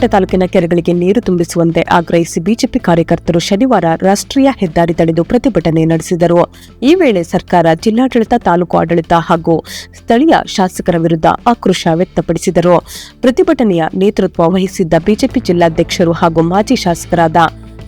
ಗುಂಡ್ಲುಪೇಟೆ ತಾಲೂಕಿನ ಕೆರೆಗಳಿಗೆ ನೀರು ತುಂಬಿಸುವಂತೆ ಆಗ್ರಹಿಸಿ ಬಿಜೆಪಿ ಕಾರ್ಯಕರ್ತರು ಶನಿವಾರ ರಾಷ್ಟ್ರೀಯ ಹೆದ್ದಾರಿ ತಡೆದು ಪ್ರತಿಭಟನೆ ನಡೆಸಿದರು. ಈ ವೇಳೆ ಸರ್ಕಾರ, ಜಿಲ್ಲಾಡಳಿತ, ತಾಲೂಕು ಆಡಳಿತ ಹಾಗೂ ಸ್ಥಳೀಯ ಶಾಸಕರ ವಿರುದ್ಧ ಆಕ್ರೋಶ ವ್ಯಕ್ತಪಡಿಸಿದರು. ಪ್ರತಿಭಟನೆಯ ನೇತೃತ್ವ ವಹಿಸಿದ್ದ ಬಿಜೆಪಿ ಜಿಲ್ಲಾಧ್ಯಕ್ಷರು ಹಾಗೂ ಮಾಜಿ ಶಾಸಕರಾದ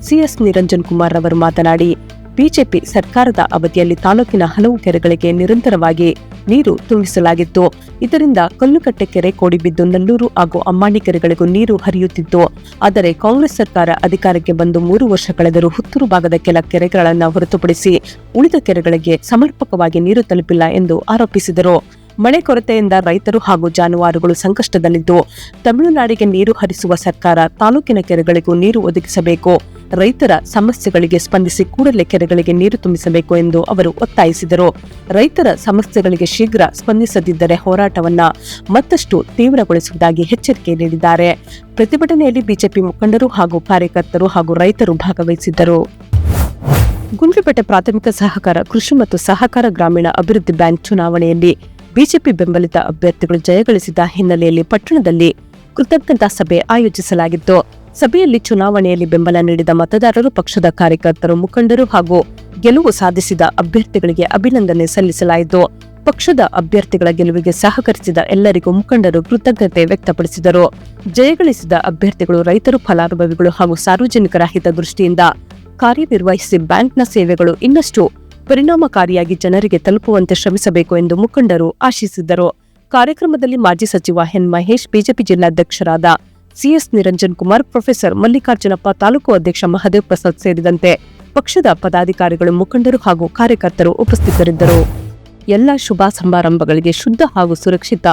ಸಿಎಸ್ ನಿರಂಜನ್ ಕುಮಾರ್ ಅವರು ಮಾತನಾಡಿ, ಬಿಜೆಪಿ ಸರ್ಕಾರದ ಅವಧಿಯಲ್ಲಿ ತಾಲೂಕಿನ ಹಲವು ಕೆರೆಗಳಿಗೆ ನಿರಂತರವಾಗಿ ನೀರು ತುಂಬಿಸಲಾಗಿತ್ತು. ಇದರಿಂದ ಕಲ್ಲುಕಟ್ಟೆ ಕೆರೆ, ಕೋಡಿಬಿದ್ದು, ನಲ್ಲೂರು ಹಾಗೂ ಅಮ್ಮಾಣಿ ಕೆರೆಗಳಿಗೂ ನೀರು ಹರಿಯುತ್ತಿತ್ತು. ಆದರೆ ಕಾಂಗ್ರೆಸ್ ಸರ್ಕಾರ ಅಧಿಕಾರಕ್ಕೆ ಬಂದು 3 ವರ್ಷ ಕಳೆದರೂ ಹುತ್ತೂರು ಭಾಗದ ಕೆಲ ಕೆರೆಗಳನ್ನು ಹೊರತುಪಡಿಸಿ ಉಳಿದ ಕೆರೆಗಳಿಗೆ ಸಮರ್ಪಕವಾಗಿ ನೀರು ತಲುಪಿಲ್ಲ ಎಂದು ಆರೋಪಿಸಿದರು. ಮಳೆ ಕೊರತೆಯಿಂದ ರೈತರು ಹಾಗೂ ಜಾನುವಾರುಗಳು ಸಂಕಷ್ಟದಲ್ಲಿದ್ದು, ತಮಿಳುನಾಡಿಗೆ ನೀರು ಹರಿಸುವ ಸರ್ಕಾರ ತಾಲೂಕಿನ ಕೆರೆಗಳಿಗೂ ನೀರು ಒದಗಿಸಬೇಕು. ರೈತರ ಸಮಸ್ಯೆಗಳಿಗೆ ಸ್ಪಂದಿಸಿ ಕೂಡಲೇ ಕೆರೆಗಳಿಗೆ ನೀರು ತುಂಬಿಸಬೇಕು ಎಂದು ಅವರು ಒತ್ತಾಯಿಸಿದರು. ರೈತರ ಸಮಸ್ಯೆಗಳಿಗೆ ಶೀಘ್ರ ಸ್ಪಂದಿಸದಿದ್ದರೆ ಹೋರಾಟವನ್ನ ಮತ್ತಷ್ಟು ತೀವ್ರಗೊಳಿಸುವುದಾಗಿ ಎಚ್ಚರಿಕೆ ನೀಡಿದ್ದಾರೆ. ಪ್ರತಿಭಟನೆಯಲ್ಲಿ ಬಿಜೆಪಿ ಮುಖಂಡರು ಹಾಗೂ ಕಾರ್ಯಕರ್ತರು ಹಾಗೂ ರೈತರು ಭಾಗವಹಿಸಿದ್ದರು. ಗುಂಡ್ಲುಪೇಟೆ ಪ್ರಾಥಮಿಕ ಸಹಕಾರ ಕೃಷಿ ಮತ್ತು ಸಹಕಾರ ಗ್ರಾಮೀಣ ಅಭಿವೃದ್ಧಿ ಬ್ಯಾಂಕ್ ಚುನಾವಣೆಯಲ್ಲಿ ಬಿಜೆಪಿ ಬೆಂಬಲಿತ ಅಭ್ಯರ್ಥಿಗಳು ಜಯಗಳಿಸಿದ ಹಿನ್ನೆಲೆಯಲ್ಲಿ ಪಟ್ಟಣದಲ್ಲಿ ಕೃತಜ್ಞತಾ ಸಭೆ ಆಯೋಜಿಸಲಾಗಿತ್ತು. ಸಭೆಯಲ್ಲಿ ಚುನಾವಣೆಯಲ್ಲಿ ಬೆಂಬಲ ನೀಡಿದ ಮತದಾರರು, ಪಕ್ಷದ ಕಾರ್ಯಕರ್ತರು, ಮುಖಂಡರು ಹಾಗೂ ಗೆಲುವು ಸಾಧಿಸಿದ ಅಭ್ಯರ್ಥಿಗಳಿಗೆ ಅಭಿನಂದನೆ ಸಲ್ಲಿಸಲಾಯಿತು. ಪಕ್ಷದ ಅಭ್ಯರ್ಥಿಗಳ ಗೆಲುವಿಗೆ ಸಹಕರಿಸಿದ ಎಲ್ಲರಿಗೂ ಮುಖಂಡರು ಕೃತಜ್ಞತೆ ವ್ಯಕ್ತಪಡಿಸಿದರು. ಜಯಗಳಿಸಿದ ಅಭ್ಯರ್ಥಿಗಳು ರೈತರು, ಫಲಾನುಭವಿಗಳು ಹಾಗೂ ಸಾರ್ವಜನಿಕರ ಹಿತದೃಷ್ಟಿಯಿಂದ ಕಾರ್ಯನಿರ್ವಹಿಸಿ ಬ್ಯಾಂಕ್ನ ಸೇವೆಗಳು ಇನ್ನಷ್ಟು ಪರಿಣಾಮಕಾರಿಯಾಗಿ ಜನರಿಗೆ ತಲುಪುವಂತೆ ಶ್ರಮಿಸಬೇಕು ಎಂದು ಮುಖಂಡರು ಆಶಿಸಿದರು. ಕಾರ್ಯಕ್ರಮದಲ್ಲಿ ಮಾಜಿ ಸಚಿವ ಎನ್ ಮಹೇಶ್, ಬಿಜೆಪಿ ಜಿಲ್ಲಾಧ್ಯಕ್ಷರಾದ ಸಿಎಸ್ ನಿರಂಜನ್ ಕುಮಾರ್, ಪ್ರೊಫೆಸರ್ ಮಲ್ಲಿಕಾರ್ಜುನಪ್ಪ, ತಾಲೂಕು ಅಧ್ಯಕ್ಷ ಮಹದೇವ್ ಪ್ರಸಾದ್ ಸೇರಿದಂತೆ ಪಕ್ಷದ ಪದಾಧಿಕಾರಿಗಳು, ಮುಖಂಡರು ಹಾಗೂ ಕಾರ್ಯಕರ್ತರು ಉಪಸ್ಥಿತರಿದ್ದರು. ಎಲ್ಲ ಶುಭ ಸಮಾರಂಭಗಳಿಗೆ ಶುದ್ಧ ಹಾಗೂ ಸುರಕ್ಷಿತ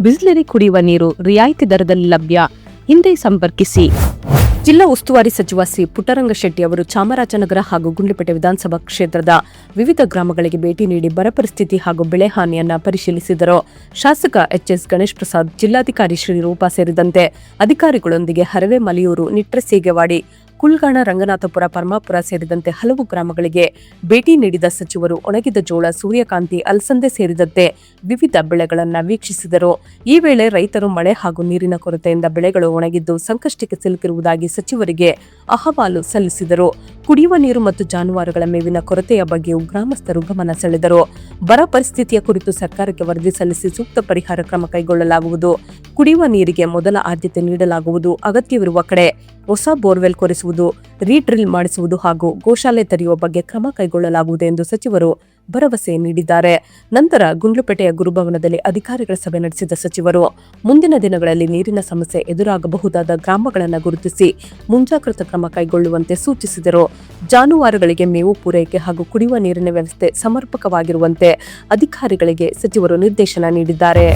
ಬಿಸ್ಲರಿ ಕುಡಿಯುವ ನೀರು ರಿಯಾಯಿತಿ ದರದಲ್ಲಿ ಲಭ್ಯ. ಹಿಂದೆ ಸಂಪರ್ಕಿಸಿ. ಜಿಲ್ಲಾ ಉಸ್ತುವಾರಿ ಸಚಿವ ಸಿ ಪುಟ್ಟರಂಗಶೆಟ್ಟಿ ಅವರು ಚಾಮರಾಜನಗರ ಹಾಗೂ ಗುಂಡ್ಲುಪೇಟೆ ವಿಧಾನಸಭಾ ಕ್ಷೇತ್ರದ ವಿವಿಧ ಗ್ರಾಮಗಳಿಗೆ ಭೇಟಿ ನೀಡಿ ಬರ ಪರಿಸ್ಥಿತಿ ಹಾಗೂ ಬೆಳೆ ಹಾನಿಯನ್ನ ಪರಿಶೀಲಿಸಿದರು. ಶಾಸಕ ಎಚ್ಎಸ್ ಗಣೇಶ್ ಪ್ರಸಾದ್, ಜಿಲ್ಲಾಧಿಕಾರಿ ಶ್ರೀರೂಪಾ ಸೇರಿದಂತೆ ಅಧಿಕಾರಿಗಳೊಂದಿಗೆ ಹರವೆ, ಮಲಿಯೂರು, ನಿಟ್ರೆಸೀಗೆವಾಡಿ, ಕುಲ್ಗಾಣ, ರಂಗನಾಥಪುರ, ಪರಮಾಪುರ ಸೇರಿದಂತೆ ಹಲವು ಗ್ರಾಮಗಳಿಗೆ ಭೇಟಿ ನೀಡಿದ ಸಚಿವರು ಒಣಗಿದ ಜೋಳ, ಸೂರ್ಯಕಾಂತಿ, ಅಲಸಂದೆ ಸೇರಿದಂತೆ ವಿವಿಧ ಬೆಳೆಗಳನ್ನು ವೀಕ್ಷಿಸಿದರು. ಈ ವೇಳೆ ರೈತರು ಮಳೆ ಹಾಗೂ ನೀರಿನ ಕೊರತೆಯಿಂದ ಬೆಳೆಗಳು ಒಣಗಿದ್ದು ಸಂಕಷ್ಟಕ್ಕೆ ಸಿಲುಕಿರುವುದಾಗಿ ಸಚಿವರಿಗೆ ಅಹವಾಲು ಸಲ್ಲಿಸಿದರು. ಕುಡಿಯುವ ನೀರು ಮತ್ತು ಜಾನುವಾರುಗಳ ಮೇವಿನ ಕೊರತೆಯ ಬಗ್ಗೆಯೂ ಗ್ರಾಮಸ್ಥರು ಗಮನ ಸೆಳೆದರು. ಬರ ಪರಿಸ್ಥಿತಿಯ ಕುರಿತು ಸರ್ಕಾರಕ್ಕೆ ವರದಿ ಸಲ್ಲಿಸಿ ಸೂಕ್ತ ಪರಿಹಾರ ಕ್ರಮ ಕೈಗೊಳ್ಳಲಾಗುವುದು. ಕುಡಿಯುವ ನೀರಿಗೆ ಮೊದಲ ಆದ್ಯತೆ ನೀಡಲಾಗುವುದು. ಅಗತ್ಯವಿರುವ ಕಡೆ ಹೊಸ ಬೋರ್ವೆಲ್ ಕೊರೆಸುವುದು, ರೀಡ್ರಿಲ್ ಮಾಡಿಸುವುದು ಹಾಗೂ ಗೋಶಾಲೆ ತೆರೆಯುವ ಬಗ್ಗೆ ಕ್ರಮ ಕೈಗೊಳ್ಳಲಾಗುವುದು ಎಂದು ಸಚಿವರು ಭರವಸೆ ನೀಡಿದ್ದಾರೆ. ನಂತರ ಗುಂಡ್ಲುಪೇಟೆಯ ಗುರುಭವನದಲ್ಲಿ ಅಧಿಕಾರಿಗಳ ಸಭೆ ನಡೆಸಿದ ಸಚಿವರು ಮುಂದಿನ ದಿನಗಳಲ್ಲಿ ನೀರಿನ ಸಮಸ್ಯೆ ಎದುರಾಗಬಹುದಾದ ಗ್ರಾಮಗಳನ್ನು ಗುರುತಿಸಿ ಮುಂಜಾಗ್ರತಾ ಕ್ರಮ ಕೈಗೊಳ್ಳುವಂತೆ ಸೂಚಿಸಿದರು. ಜಾನುವಾರುಗಳಿಗೆ ಮೇವು ಪೂರೈಕೆ ಹಾಗೂ ಕುಡಿಯುವ ನೀರಿನ ವ್ಯವಸ್ಥೆ ಸಮರ್ಪಕವಾಗಿರುವಂತೆ ಅಧಿಕಾರಿಗಳಿಗೆ ಸಚಿವರು ನಿರ್ದೇಶನ ನೀಡಿದ್ದಾರೆ.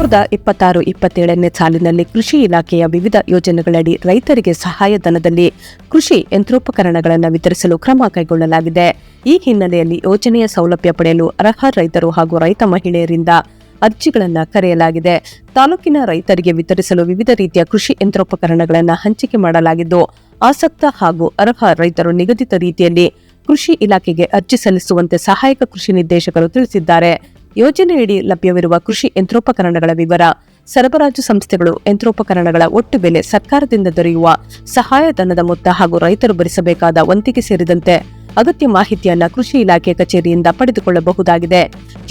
2026-27ನೇ ಸಾಲಿನಲ್ಲಿ ಕೃಷಿ ಇಲಾಖೆಯ ವಿವಿಧ ಯೋಜನೆಗಳಡಿ ರೈತರಿಗೆ ಸಹಾಯಧನದಲ್ಲಿ ಕೃಷಿ ಯಂತ್ರೋಪಕರಣಗಳನ್ನು ವಿತರಿಸಲು ಕ್ರಮ ಕೈಗೊಳ್ಳಲಾಗಿದೆ. ಈ ಹಿನ್ನೆಲೆಯಲ್ಲಿ ಯೋಜನೆಯ ಸೌಲಭ್ಯ ಪಡೆಯಲು ಅರ್ಹ ರೈತರು ಹಾಗೂ ರೈತ ಮಹಿಳೆಯರಿಂದ ಅರ್ಜಿಗಳನ್ನು ಕರೆಯಲಾಗಿದೆ. ತಾಲೂಕಿನ ರೈತರಿಗೆ ವಿತರಿಸಲು ವಿವಿಧ ರೀತಿಯ ಕೃಷಿ ಯಂತ್ರೋಪಕರಣಗಳನ್ನು ಹಂಚಿಕೆ ಮಾಡಲಾಗಿದ್ದು, ಆಸಕ್ತ ಹಾಗೂ ಅರ್ಹ ರೈತರು ನಿಗದಿತ ರೀತಿಯಲ್ಲಿ ಕೃಷಿ ಇಲಾಖೆಗೆ ಅರ್ಜಿ ಸಲ್ಲಿಸುವಂತೆ ಸಹಾಯಕ ಕೃಷಿ ನಿರ್ದೇಶಕರು ತಿಳಿಸಿದ್ದಾರೆ. ಯೋಜನೆಯಡಿ ಲಭ್ಯವಿರುವ ಕೃಷಿ ಯಂತ್ರೋಪಕರಣಗಳ ವಿವರ, ಸರಬರಾಜು ಸಂಸ್ಥೆಗಳು, ಯಂತ್ರೋಪಕರಣಗಳ ಒಟ್ಟು ಬೆಲೆ, ಸರ್ಕಾರದಿಂದ ದೊರೆಯುವ ಸಹಾಯಧನದ ಮೊತ್ತ ಹಾಗೂ ರೈತರು ಭರಿಸಬೇಕಾದ ವಂತಿಗೆ ಸೇರಿದಂತೆ ಅಗತ್ಯ ಮಾಹಿತಿಯನ್ನ ಕೃಷಿ ಇಲಾಖೆ ಕಚೇರಿಯಿಂದ ಪಡೆದುಕೊಳ್ಳಬಹುದಾಗಿದೆ.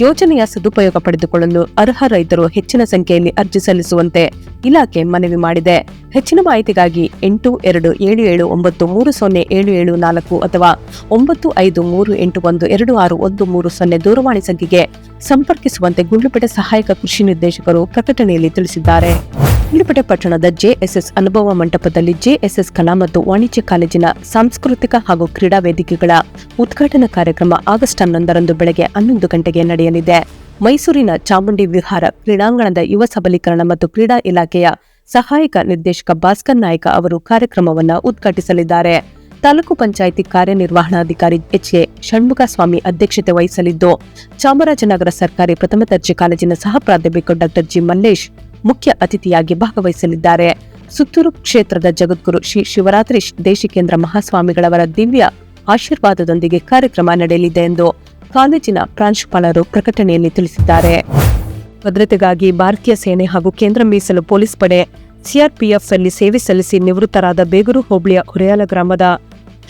ಯೋಜನೆಯ ಸದುಪಯೋಗ ಪಡೆದುಕೊಳ್ಳಲು ಅರ್ಹ ರೈತರು ಹೆಚ್ಚಿನ ಸಂಖ್ಯೆಯಲ್ಲಿ ಅರ್ಜಿ ಸಲ್ಲಿಸುವಂತೆ ಇಲಾಖೆ ಮನವಿ ಮಾಡಿದೆ. ಹೆಚ್ಚಿನ ಮಾಹಿತಿಗಾಗಿ 8277930774 ಅಥವಾ 9538126130 ದೂರವಾಣಿ ಸಂಖ್ಯೆಗೆ ಸಂಪರ್ಕಿಸುವಂತೆ ಗುಂಡ್ಲುಪೇಟೆ ಸಹಾಯಕ ಕೃಷಿ ನಿರ್ದೇಶಕರು ಪ್ರಕಟಣೆಯಲ್ಲಿ ತಿಳಿಸಿದ್ದಾರೆ. ಗುಂಡ್ಲುಪೇಟೆ ಪಟ್ಟಣದ ಜೆಎಸ್ಎಸ್ ಅನುಭವ ಮಂಟಪದಲ್ಲಿ ಜೆಎಸ್ಎಸ್ ಕಲಾ ಮತ್ತು ವಾಣಿಜ್ಯ ಕಾಲೇಜಿನ ಸಾಂಸ್ಕೃತಿಕ ಹಾಗೂ ಕ್ರೀಡಾ ವೇದಿಕೆಗಳ ಉದ್ಘಾಟನಾ ಕಾರ್ಯಕ್ರಮ ಆಗಸ್ಟ್ 11ರಂದು ಬೆಳಗ್ಗೆ 11 ಗಂಟೆಗೆ ನಡೆಯಲಿದೆ. ಮೈಸೂರಿನ ಚಾಮುಂಡಿ ವಿಹಾರ ಕ್ರೀಡಾಂಗಣದ ಯುವ ಸಬಲೀಕರಣ ಮತ್ತು ಕ್ರೀಡಾ ಇಲಾಖೆಯ ಸಹಾಯಕ ನಿರ್ದೇಶಕ ಭಾಸ್ಕರ್ ನಾಯ್ಕ ಅವರು ಕಾರ್ಯಕ್ರಮವನ್ನು ಉದ್ಘಾಟಿಸಲಿದ್ದಾರೆ. ತಾಲೂಕು ಪಂಚಾಯಿತಿ ಕಾರ್ಯನಿರ್ವಹಣಾಧಿಕಾರಿ ಎಚ್ಎ ಷಣ್ಮುಖಸ್ವಾಮಿ ಅಧ್ಯಕ್ಷತೆ ವಹಿಸಲಿದ್ದು, ಚಾಮರಾಜನಗರ ಸರ್ಕಾರಿ ಪ್ರಥಮ ದರ್ಜೆ ಕಾಲೇಜಿನ ಸಹ ಪ್ರಾಧ್ಯಾಪಕ ಡಾ ಜಿ ಮಲ್ಲೇಶ್ ಮುಖ್ಯ ಅತಿಥಿಯಾಗಿ ಭಾಗವಹಿಸಲಿದ್ದಾರೆ. ಸುತ್ತೂರು ಕ್ಷೇತ್ರದ ಜಗದ್ಗುರು ಶ್ರೀ ಶಿವರಾತ್ರಿ ದೇಶಿಕೇಂದ್ರ ಮಹಾಸ್ವಾಮಿಗಳವರ ದಿವ್ಯ ಆಶೀರ್ವಾದದೊಂದಿಗೆ ಕಾರ್ಯಕ್ರಮ ನಡೆಯಲಿದೆ ಎಂದು ಕಾಲೇಜಿನ ಪ್ರಾಂಶುಪಾಲರು ಪ್ರಕಟಣೆಯಲ್ಲಿ ತಿಳಿಸಿದ್ದಾರೆ. ಭದ್ರತೆಗಾಗಿ ಭಾರತೀಯ ಸೇನೆ ಹಾಗೂ ಕೇಂದ್ರ ಮೀಸಲು ಪೊಲೀಸ್ ಪಡೆ ಸಿಆರ್ಪಿಎಫ್ ಅಲ್ಲಿ ಸೇವೆ ಸಲ್ಲಿಸಿ ನಿವೃತ್ತರಾದ ಬೇಗೂರು ಹೋಬಳಿಯ ಹುರಿಯಾಲ ಗ್ರಾಮದ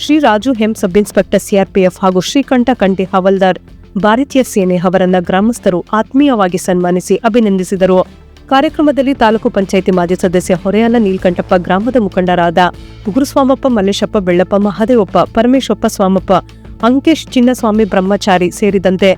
ಶ್ರೀ ರಾಜು ಹೆಂ ಸಬ್ ಇನ್ಸ್ಪೆಕ್ಟರ್ ಸಿಆರ್ಪಿಎಫ್ ಹಾಗೂ ಶ್ರೀಕಂಠ ಕಂಠಿ ಹವಲ್ದಾರ್ ಭಾರತೀಯ ಸೇನೆ ಅವರನ್ನ ಗ್ರಾಮಸ್ಥರು ಆತ್ಮೀಯವಾಗಿ ಸನ್ಮಾನಿಸಿ ಅಭಿನಂದಿಸಿದರು. ಕಾರ್ಯಕ್ರಮದಲ್ಲಿ ತಾಲೂಕು ಪಂಚಾಯಿತಿ ಮಾಜಿ ಸದಸ್ಯ ಹೊರೆಯಾಲ ನೀಲಕಂಠಪ್ಪ, ಗ್ರಾಮದ ಮುಖಂಡರಾದ ಗುರುಸ್ವಾಮಪ್ಪ, ಮಲ್ಲೇಶಪ್ಪ, ಬೆಳ್ಳಪ್ಪ, ಮಹದೇವಪ್ಪ, ಪರಮೇಶ್ವಪ್ಪ, ಸ್ವಾಮಪ್ಪ, ಅಂಕೇಶ್, ಚಿನ್ನಸ್ವಾಮಿ, ಬ್ರಹ್ಮಚಾರಿ ಸೇರಿದಂತೆ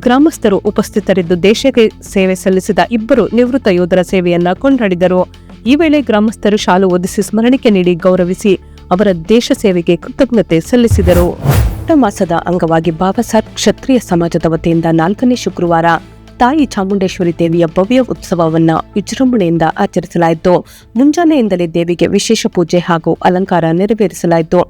ಗ್ರಾಮಸ್ಥರು ಉಪಸ್ಥಿತರಿದ್ದು ದೇಶಕ್ಕೆ ಸೇವೆ ಸಲ್ಲಿಸಿದ ಇಬ್ಬರು ನಿವೃತ್ತ ಯೋಧರ ಸೇವೆಯನ್ನ ಕೊಂಡಾಡಿದರು. ಈ ವೇಳೆ ಗ್ರಾಮಸ್ಥರು ಶಾಲು ಓದಿಸಿ ಸ್ಮರಣಿಕೆ ನೀಡಿ ಗೌರವಿಸಿ ಅವರ ದೇಶ ಸೇವೆಗೆ ಕೃತಜ್ಞತೆ ಸಲ್ಲಿಸಿದರು. ಮಾಸದ ಅಂಗವಾಗಿ ಬಾಬಾಸಾಹೇಬ್ ಕ್ಷತ್ರಿಯ ಸಮಾಜದ ವತಿಯಿಂದ 4ನೇ ಶುಕ್ರವಾರ ತಾಯಿ ಚಾಮುಂಡೇಶ್ವರಿ ದೇವಿಯ ಭವ್ಯ ಉತ್ಸವವನ್ನು ವಿಜೃಂಭಣೆಯಿಂದ ಆಚರಿಸಲಾಯಿತು. ಮುಂಜಾನೆಯಿಂದಲೇ ದೇವಿಗೆ ವಿಶೇಷ ಪೂಜೆ ಹಾಗೂ ಅಲಂಕಾರ ನೆರವೇರಿಸಲಾಯಿತು.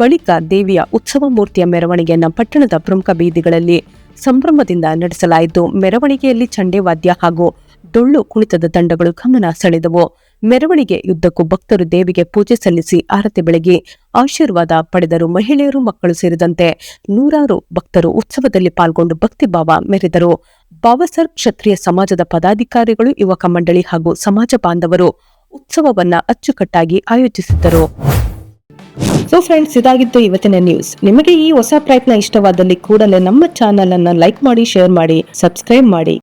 ಬಳಿಕ ದೇವಿಯ ಉತ್ಸವ ಮೂರ್ತಿಯ ಮೆರವಣಿಗೆಯನ್ನು ಪಟ್ಟಣದ ಪ್ರಮುಖ ಬೀದಿಗಳಲ್ಲಿ ಸಂಭ್ರಮದಿಂದ ನಡೆಸಲಾಯಿತು. ಮೆರವಣಿಗೆಯಲ್ಲಿ ಚಂಡೆ ವಾದ್ಯ ಹಾಗೂ ಡೊಳ್ಳು ಕುಣಿತದ ತಂಡಗಳು ಗಮನ ಸೆಳೆದವು. ಮೆರವಣಿಗೆ ಯುದ್ಧಕ್ಕೂ ಭಕ್ತರು ದೇವಿಗೆ ಪೂಜೆ ಸಲ್ಲಿಸಿ ಆರತಿ ಬೆಳಗಿ ಆಶೀರ್ವಾದ ಪಡೆದರು. ಮಹಿಳೆಯರು, ಮಕ್ಕಳು ಸೇರಿದಂತೆ ನೂರಾರು ಭಕ್ತರು ಉತ್ಸವದಲ್ಲಿ ಪಾಲ್ಗೊಂಡು ಭಕ್ತಿಭಾವ ಮೆರೆದರು. ಬಾಬಾಸಾಹೇಬ್ ಕ್ಷತ್ರಿಯ ಸಮಾಜದ ಪದಾಧಿಕಾರಿಗಳು, ಯುವಕ ಮಂಡಳಿ ಹಾಗೂ ಸಮಾಜ ಬಾಂಧವರು ಉತ್ಸವವನ್ನ ಅಚ್ಚುಕಟ್ಟಾಗಿ ಆಯೋಜಿಸಿದ್ದರು. ಸೊ ಫ್ರೆಂಡ್ಸ್, ಇದಾಗಿತ್ತು ಇವತ್ತಿನ ನ್ಯೂಸ್. ನಿಮಗೆ ಈ ಹೊಸ ಪ್ರಯತ್ನ ಇಷ್ಟವಾದಲ್ಲಿ ಕೂಡಲೇ ನಮ್ಮ ಚಾನೆಲ್ ಅನ್ನು ಲೈಕ್ ಮಾಡಿ, ಶೇರ್ ಮಾಡಿ, ಸಬ್ಸ್ಕ್ರೈಬ್ ಮಾಡಿ.